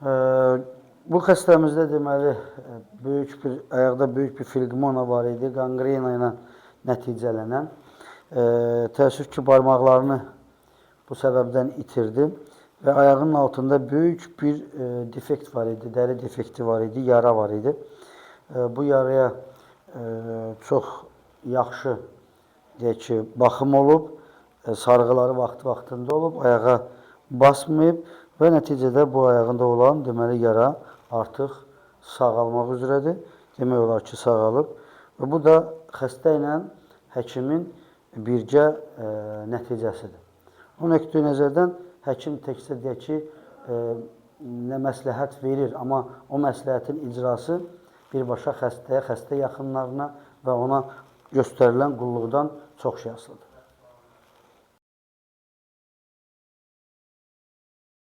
Bu xəstəmizdə deməli ayaqda böyük bir filqmona var idi, qanqrena ilə nəticələnən. Təəssüf ki, barmaqlarını bu səbəbdən itirdi və ayağının altında böyük bir defekt var idi, dəri defekti var idi, yara var idi. Bu yaraya çox yaxşı deyək ki, baxım olub, sarğıları vaxtında olub, ayağa basmayıb və nəticədə bu ayağında olan deməli yara artıq sağalmaq üzrədir. Demək olar ki, sağalıb və bu da xəstə ilə həkimin birgə nəticəsidir. O nöqteyi nəzərdən həkim təkcə deyək ki, nə məsləhət verir, amma o məsləhətin icrası birbaşa xəstəyə, xəstə yaxınlarına və ona göstərilən qulluqdan çox şey asılıdır.